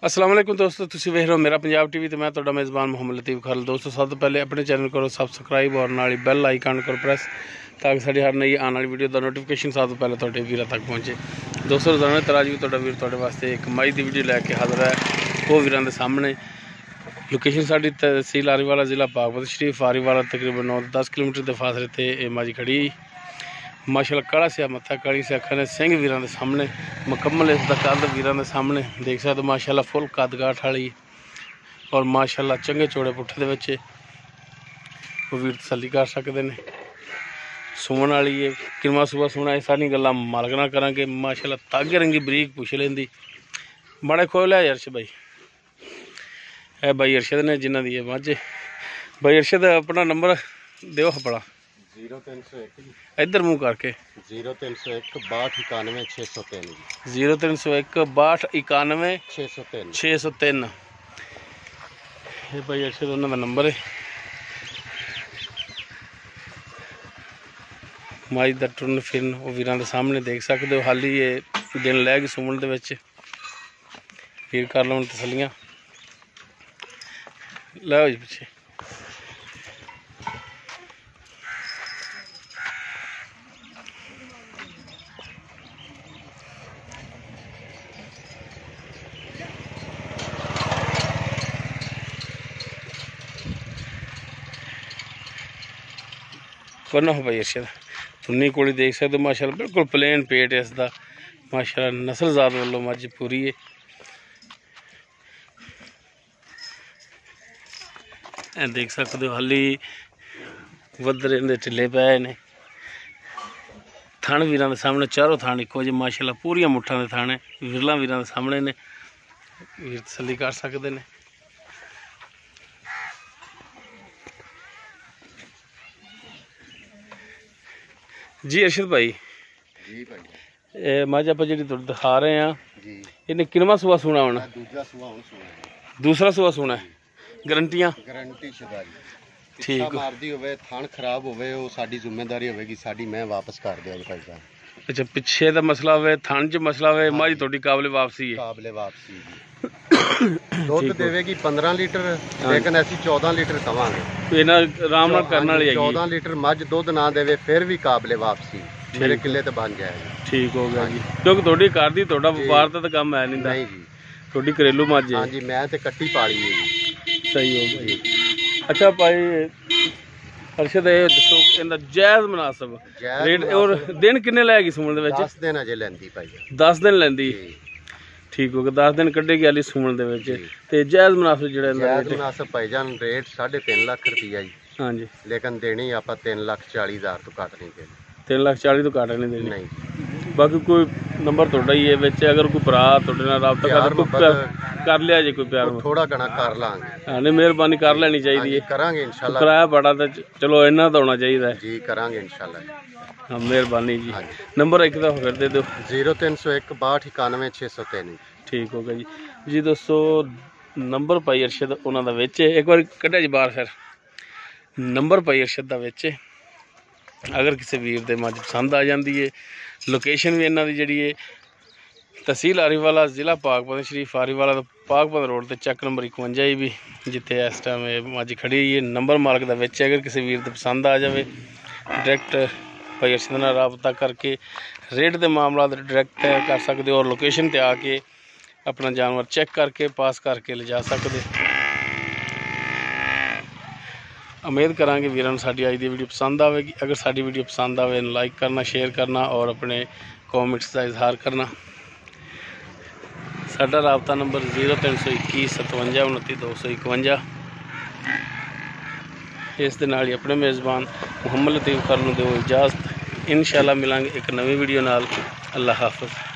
अस्सलाम वालेकुम दोस्तों, तुसीं वेख रहे हो मेरा पंजाब टीवी तो मैं तुहाडा मेज़बान मोहम्मद लतीफ़ खाल। दोस्तों सब तो पहले अपने चैनल करो सबसक्राइब और नाल बैल आइकन करो प्रेस ताकि साड़ी हर नई आने वाली वीडियो का नोटिफिकेशन सब तो पहले तुहाडे वीरां तक पहुँचे। दोस्तों रोज़ाना तराज भी तुहाडा वीर तुहाडे वास्ते एक मई की वीडियो लैके हाज़र है। वो वीरां दे सामने लोकेशन साड़ी तहसील आरीवाला जिला पाकपत शरीफ आरीवाला तकरीबन 9-10 किलोमीटर के फासले ते माजी खड़ी माशाल्लाह काला से मत्था काली से अखा ने सिंह वीरां दे सामने मुकम्मल इसका कद वीरां दे सामने देख सकते हो। माशाल्लाह फुल कदगाठ वाली और माशाल्लाह चंगे चौड़े पुट्ठे दे विच वो वीर तसल्ली कर सकते हैं। सुमन वाली है किनवा सुबह सुना है सारी गल्लां मालक नाल करांगे। माशाल्लाह तागे रंगी बरीक पुछ लेंदी बड़े खोल है अर्श भाई है भाई अरशद ने जिन्हों दी माझे भाई अरशद अपना नंबर दिओ अपना 0301 इधर मुँह करके 0301 6291 603 0301 6291 603 ये भाई अरशद उन्होंने नंबर है। माई का टुरन फिरन वो वीरां दे सामने देख सकते हो। हाली ये दिन लै गई सुमन दे विच वीर कर लौन तसलियां लै जी पिछे करना हो भाई अरशद तुन्नी कोली देख सकते हो। माशाल्लाह बिल्कुल प्लेन पेट है इसका। माशाल्लाह नस्लजात वालों मझ पूरी है। देख सकते हो हाली वधरे इहदे ढिले पे ने थण वीरां दे सामने चारों थण इक्को जे माशाल्लाह पूरियां मुट्ठां दे थण है। विरला वीरां दे सामने ने वीर तसल्ली कर सकते हैं। जी अरशद भाई जी भाई मझ आप जी दिखा रहे हैं इन्हें किनवा सुआ सुना होना दूसरा सुआ सुना है गारंटियां गारंटी शुदा ठीक मारदी होवे थान खराब होवे वो साडी जिम्मेदारी होवेगी साडी मैं वापस कर दिया भाई साहब। अच्छा पिछे दा मसला होवे थान च मसला होवे मझ थोड़ी काबले वापसी है दुध देवेगी 15 लीटर लेकिन ऐसी 14 लीटर दवांगे तो इन्हां आराम नाल करन वाली है। 14 लीटर मझ दुध ना देवे फिर भी काबले वापसी मेरे किले ते बन जाएगा। ठीक हो गया जी क्योंकि थोड़ी घर दी थोड़ा व्यापार दा काम है नहीं नहीं जी थोड़ी घरेलू मझ है। हां जी मैं ते कट्टी पाली है जी सही हो गया जी। अच्छा भाई अरशद ये दसो इनदा जायज मुनासिब रेट और दिन किन्ने लैगी सुमन दे विच 10 दिन अजे लेंदी भाई 10 दिन लेंदी ठीक हो गया 10 दिन कड्डेगी आली सुमन दे विच ते जायज मुनासिब जेड़ा इनदा जायज मुनासिब भाईजान रेट 3.5 लाख रुपया जी। हां जी लेकिन देनी आपा 3,40,000 तो घट नहीं देनी 3,40,000 तो घट नहीं देनी नहीं। बाकी कोई नंबर थोड़ा ही है विच अगर कोई भरा थोड़े नाल राबता कर लिया जे कोई प्यार थोड़ा घना कर लांगे। हां नहीं मेहरबानी कर लेनी चाहिए है करांगे इंशाल्लाह किराया बड़ा तो चलो इन्ना तो होना चाहिए जी करांगे इंशाल्लाह। हाँ मेहरबानी जी नंबर एक दफा फिर दे दो 0301 6291 603 ठीक हो गया जी दोस्तों नंबर पाई अरशद उन्होंने विच एक बार कढ़िया जी बाहर फिर नंबर पाई अरशद का विच अगर किसी वीर दे मझ पसंद आ जाती है। लोकेशन भी इन्हों की जी है तहसील आरीवाला जिला पाकपत शरीफ आरीवाला पाकपत रोड से चक नंबर 51 भी जिते इस टाइम मझ खड़ी है। नंबर मालक का विच अगर किसी वीर दे पसंद आ जाए डायरैक्ट भाई अरशद नाल राबता करके रेट के मामला डायरैक्ट कर सकते हो और लोकेशन पर आके अपना जानवर चेक करके पास करके ले जा सकते। उम्मीद करांगे वीरां साडी अज दी वीडियो पसंद आएगी। अगर साडी वीडियो पसंद आए लाइक करना शेयर करना और अपने कॉमेंट्स का इजहार करना। साडा राबता नंबर 0321 57 29 251 इस दे नाल ही अपने मेज़बान मोहम्मद लतीफ़ खान नूं दिओ इजाज़त। इंशाअल्लाह मिलांगे एक नवी वीडियो नाल। अल्लाह हाफ़िज़।